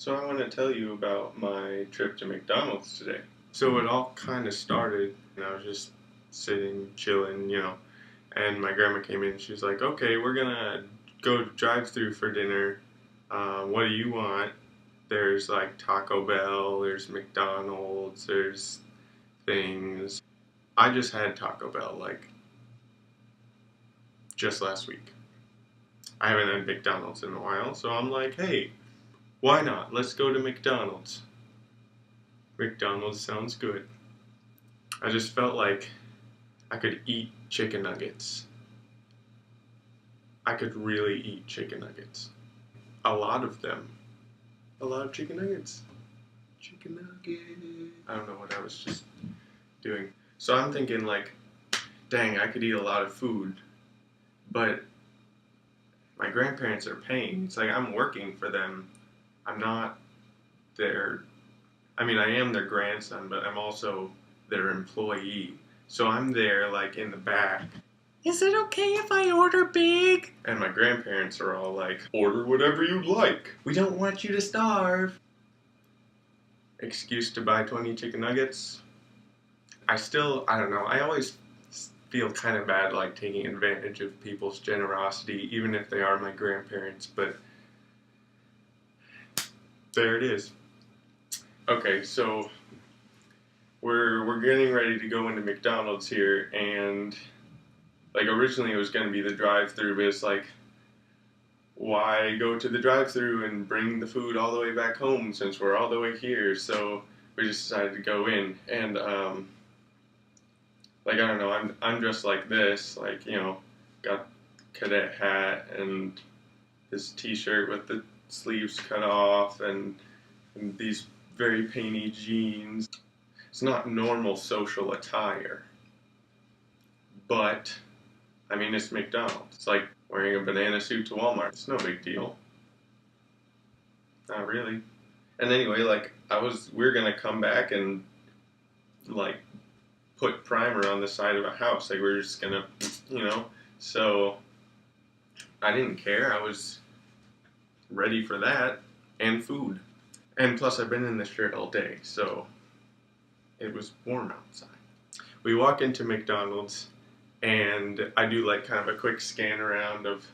So I want to tell you about my trip to McDonald's today. So it all kind of started, and I was just sitting, chilling, and my grandma came in. She was like, "Okay, we're gonna go drive-through for dinner. What do you want?" There's like Taco Bell, there's McDonald's, there's things. I just had Taco Bell like just last week. I haven't had McDonald's in a while, so I'm like, "Hey, why not? Let's go to McDonald's." McDonald's sounds good. I just felt like I could eat chicken nuggets. I could really eat chicken nuggets. A lot of them. A lot of chicken nuggets. Chicken nuggets. I don't know what I was just doing. So I'm thinking like, dang, I could eat a lot of food, but my grandparents are paying. It's like I'm working for them. I'm not their, I am their grandson, but I'm also their employee. So I'm there like in the back. Is it okay if I order big? And my grandparents are all like, order whatever you'd like. We don't want you to starve. Excuse to buy 20 chicken nuggets. I don't know, I always feel kind of bad like taking advantage of people's generosity, even if they are my grandparents, but there it is. Okay, so we're getting ready to go into McDonald's here, and like originally it was going to be the drive-through, but it's like, why go to the drive-through and bring the food all the way back home since we're all the way here? So we just decided to go in, and like I don't know, I'm dressed like this, like got cadet hat and this T-shirt with the sleeves cut off, and these very painty jeans. It's not normal social attire, but it's McDonald's. It's like wearing a banana suit to Walmart. It's no big deal. Not really. And anyway, like we're gonna come back and like put primer on the side of a house. Like we're just gonna, So I didn't care. I was ready for that and food. And plus, I've been in this shirt all day, so it was warm outside. We walk into McDonald's, and I do like kind of a quick scan around of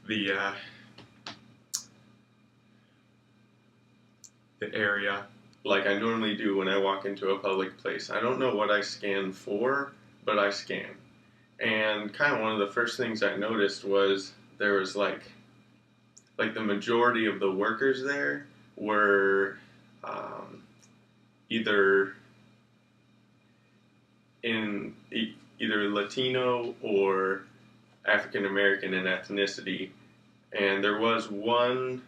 the area, like I normally do when I walk into a public place. I don't know what I scan for, but I scan. And kind of one of the first things I noticed was there was like the majority of the workers there were either either Latino or African American in ethnicity, and there was one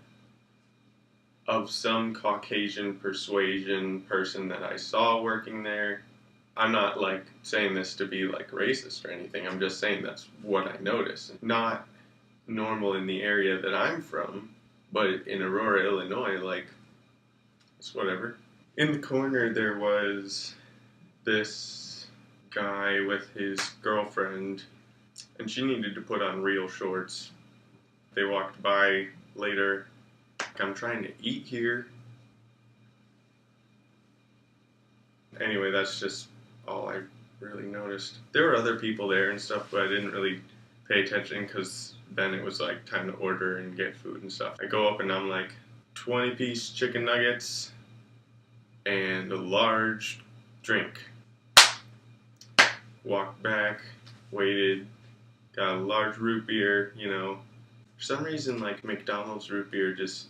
of some Caucasian persuasion person that I saw working there. I'm not like saying this to be like racist or anything. I'm just saying that's what I noticed. Not normal in the area that I'm from, but in Aurora, Illinois, like it's whatever. In the corner there was this guy with his girlfriend, and she needed to put on real shorts. They walked by later. I'm trying to eat here. Anyway, that's just all I really noticed. There were other people there and stuff, but I didn't really pay attention because then it was like time to order and get food and stuff. I go up and I'm like, 20-piece chicken nuggets and a large drink. Walked back, waited, got a large root beer, For some reason, like McDonald's root beer just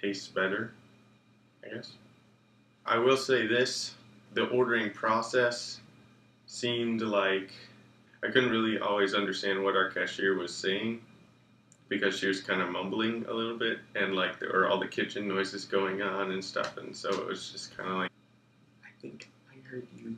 tastes better, I guess. I will say this, the ordering process seemed like I couldn't really always understand what our cashier was saying because she was kind of mumbling a little bit, and like there were all the kitchen noises going on and stuff, and so it was just kind of like, I think I heard you.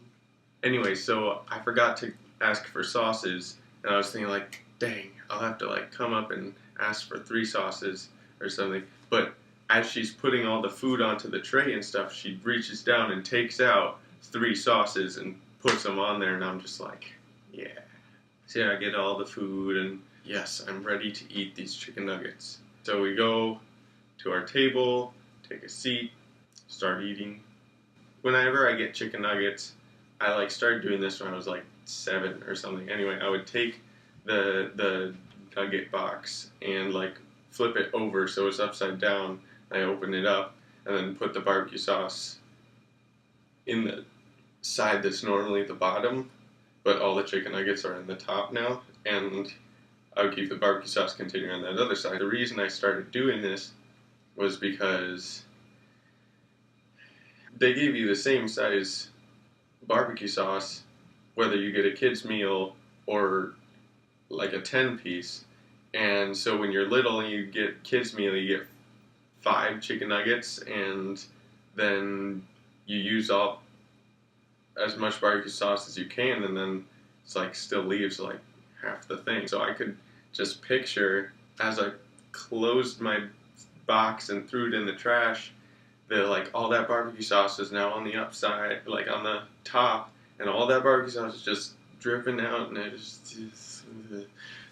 Anyway, so I forgot to ask for sauces, and I was thinking like, dang, I'll have to like come up and ask for 3 sauces or something. But as she's putting all the food onto the tray and stuff, she reaches down and takes out 3 sauces and puts them on there, and I'm just like, yeah. So I get all the food, and yes, I'm ready to eat these chicken nuggets. So we go to our table, take a seat, start eating. Whenever I get chicken nuggets, I like started doing this when I was like 7 or something. Anyway, I would take the nugget box and like flip it over so it's upside down. I open it up and then put the barbecue sauce in the side that's normally the bottom, but all the chicken nuggets are in the top now, and I would keep the barbecue sauce container on that other side. The reason I started doing this was because they give you the same size barbecue sauce whether you get a kid's meal or like a 10-piece. And so when you're little and you get kids meal, you get 5 chicken nuggets, and then you use up as much barbecue sauce as you can, and then it's like still leaves like half the thing. So I could just picture as I closed my box and threw it in the trash, that like all that barbecue sauce is now on the upside, like on the top, and all that barbecue sauce is just dripping out, and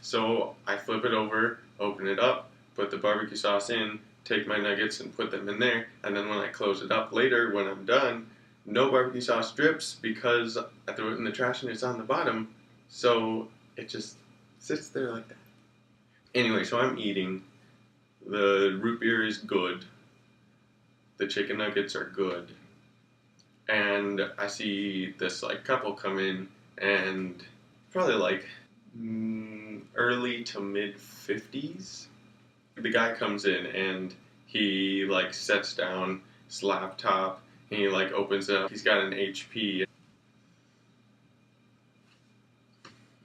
so I flip it over, open it up, put the barbecue sauce in, take my nuggets and put them in there, and then when I close it up later, when I'm done, no barbecue sauce drips because I threw it in the trash and it's on the bottom, so it just sits there like that. Anyway, so I'm eating. The root beer is good. The chicken nuggets are good. And I see this like couple come in, and probably like early to mid 50s. The guy comes in and he like sets down his laptop and he like opens it up. He's got an HP.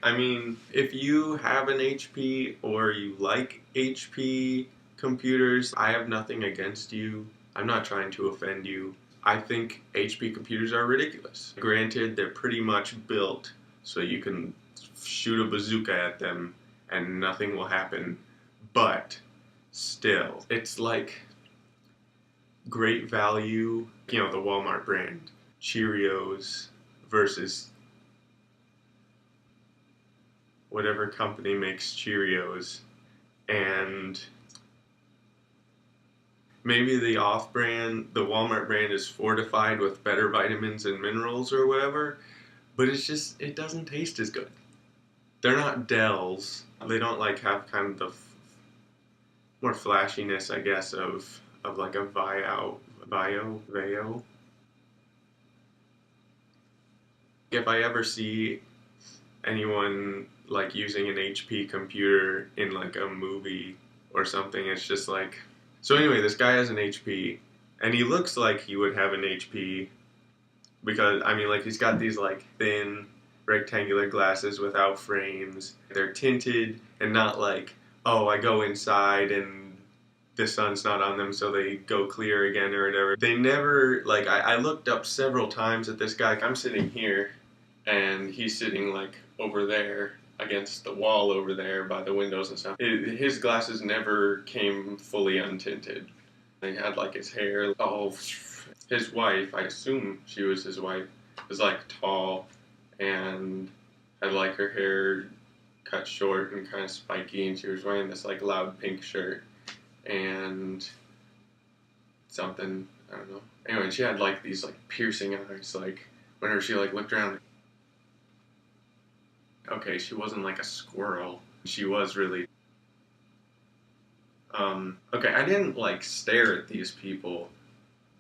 I mean, if you have an HP or you like HP computers, I have nothing against you. I'm not trying to offend you. I think HP computers are ridiculous. Granted, they're pretty much built so you can shoot a bazooka at them and nothing will happen, but still, it's like great value, you know, the Walmart brand, Cheerios versus whatever company makes Cheerios, and maybe the off-brand, the Walmart brand is fortified with better vitamins and minerals or whatever, but it's just, it doesn't taste as good. They're not Dells. They don't like have kind of the more flashiness, I guess, of like a Vio. If I ever see anyone like using an HP computer in like a movie or something, it's just like, so anyway, this guy has an HP and he looks like he would have an HP because, I mean, like he's got these like thin rectangular glasses without frames. They're tinted and not like, oh, I go inside and the sun's not on them so they go clear again or whatever. They never, like, I looked up several times at this guy. I'm sitting here and he's sitting like over there against the wall over there by the windows and stuff. His glasses never came fully untinted. He had like his hair all, his wife, I assume she was his wife, was like tall and had like her hair cut short and kind of spiky, and she was wearing this like loud pink shirt and something, I don't know. Anyway, she had like these like piercing eyes, like whenever she like looked around. Okay, she wasn't like a squirrel. She was really okay, I didn't like stare at these people,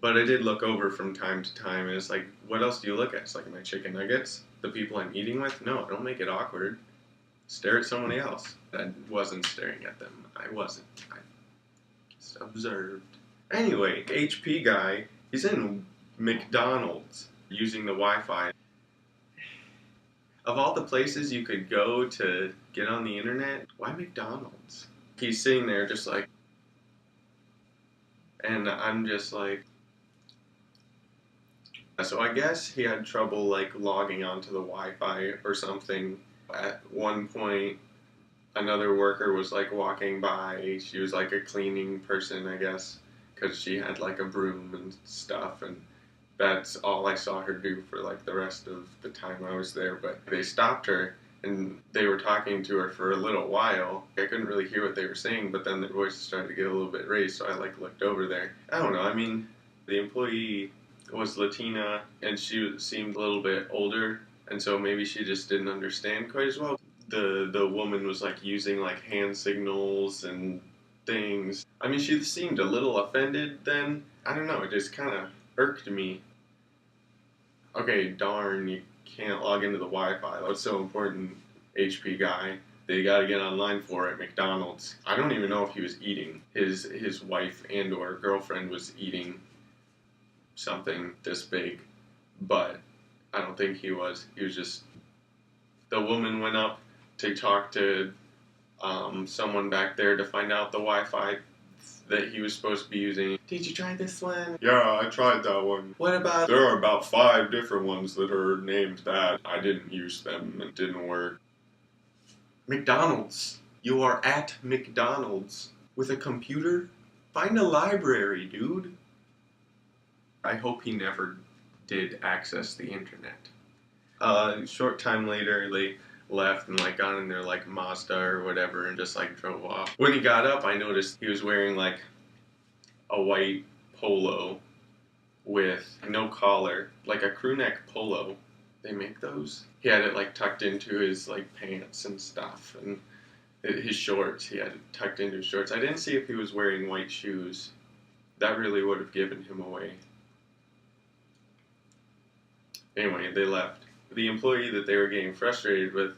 but I did look over from time to time, and it's like, what else do you look at? It's like my chicken nuggets, the people I'm eating with. No, don't make it awkward. Stare at somebody else. I wasn't staring at them. I wasn't. I just observed. Anyway, HP guy, he's in McDonald's using the Wi-Fi. Of all the places you could go to get on the internet, why McDonald's? He's sitting there just like, and I'm just like, so I guess he had trouble like logging onto the Wi-Fi or something. At one point, another worker was like walking by. She was like a cleaning person, I guess, because she had like a broom and stuff, and that's all I saw her do for like the rest of the time I was there. But they stopped her and they were talking to her for a little while. I couldn't really hear what they were saying, but then their voices started to get a little bit raised, so I looked over there. I don't know, I mean, the employee was Latina, and she seemed a little bit older, and so maybe she just didn't understand quite as well. The woman was using hand signals and things. I mean, she seemed a little offended then. I don't know, it just kind of irked me. Okay, darn, you can't log into the Wi-Fi. That's so important, HP guy. They gotta get online for at McDonald's. I don't even know if he was eating. His wife and or girlfriend was eating something this big, but I don't think he was. He was just... The woman went up to talk to someone back there to find out the Wi-Fi that he was supposed to be using. Did you try this one? Yeah, I tried that one. What about... There are about 5 different ones that are named that. I didn't use them. It didn't work. McDonald's. You are at McDonald's with a computer? Find a library, dude. I hope he never did access the internet. Short time later, they left and got in their Mazda or whatever and just drove off. When he got up, I noticed he was wearing a white polo with no collar, a crew neck polo. They make those. He had it tucked into his pants and stuff, and his shorts. He had it tucked into his shorts. I didn't see if he was wearing white shoes. That really would have given him away. Anyway, they left. The employee that they were getting frustrated with,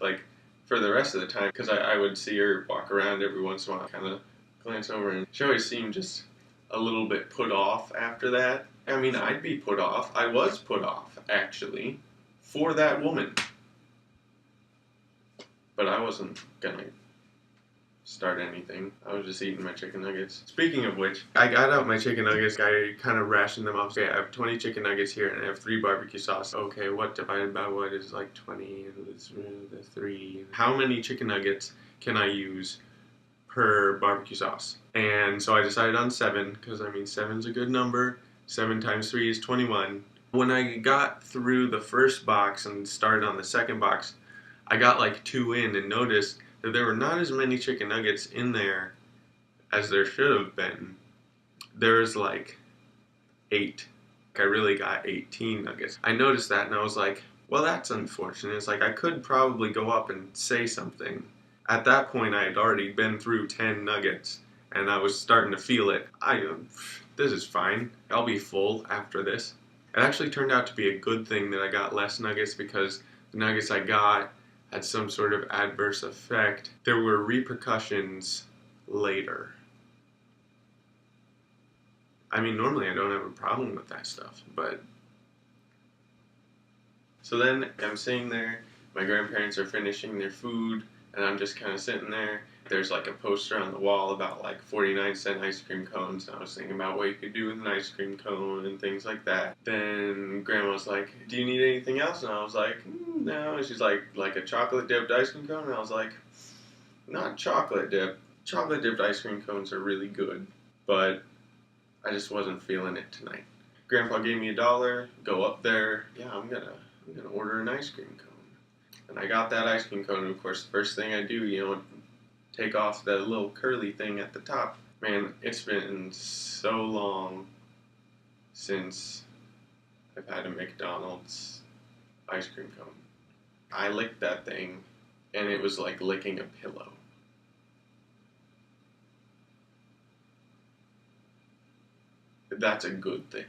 for the rest of the time, because I would see her walk around every once in a while, kind of glance over, and she always seemed just a little bit put off after that. I mean, I'd be put off. I was put off, actually, for that woman. But I wasn't gonna start anything. I was just eating my chicken nuggets. Speaking of which, I got out my chicken nuggets. I kind of rationed them off. Okay, I have 20 chicken nuggets here, and I have 3 barbecue sauce. Okay, what divided by what is 20? The 3. How many chicken nuggets can I use per barbecue sauce? And so I decided on 7, because 7's a good number. 7 times 3 is 21. When I got through the first box and started on the second box, I got 2 in and noticed that there were not as many chicken nuggets in there as there should have been. There's 8. I really got 18 nuggets. I noticed that and I was like, well, that's unfortunate. It's I could probably go up and say something. At that point, I had already been through 10 nuggets and I was starting to feel it. This is fine. I'll be full after this. It actually turned out to be a good thing that I got less nuggets, because the nuggets I got had some sort of adverse effect. There were repercussions later. Normally I don't have a problem with that stuff, but... So then I'm sitting there, my grandparents are finishing their food, and I'm just kind of sitting there. There's a poster on the wall about 49-cent ice cream cones, and I was thinking about what you could do with an ice cream cone and things like that. Then Grandma's like, do you need anything else? And I was like, no. And she's like a chocolate dipped ice cream cone? And I was like, not chocolate dipped. Chocolate dipped ice cream cones are really good, but I just wasn't feeling it tonight. Grandpa gave me $1, go up there, yeah, I'm gonna order an ice cream cone. And I got that ice cream cone, and of course the first thing I do, take off the little curly thing at the top. Man, it's been so long since I've had a McDonald's ice cream cone. I licked that thing, and it was like licking a pillow. That's a good thing.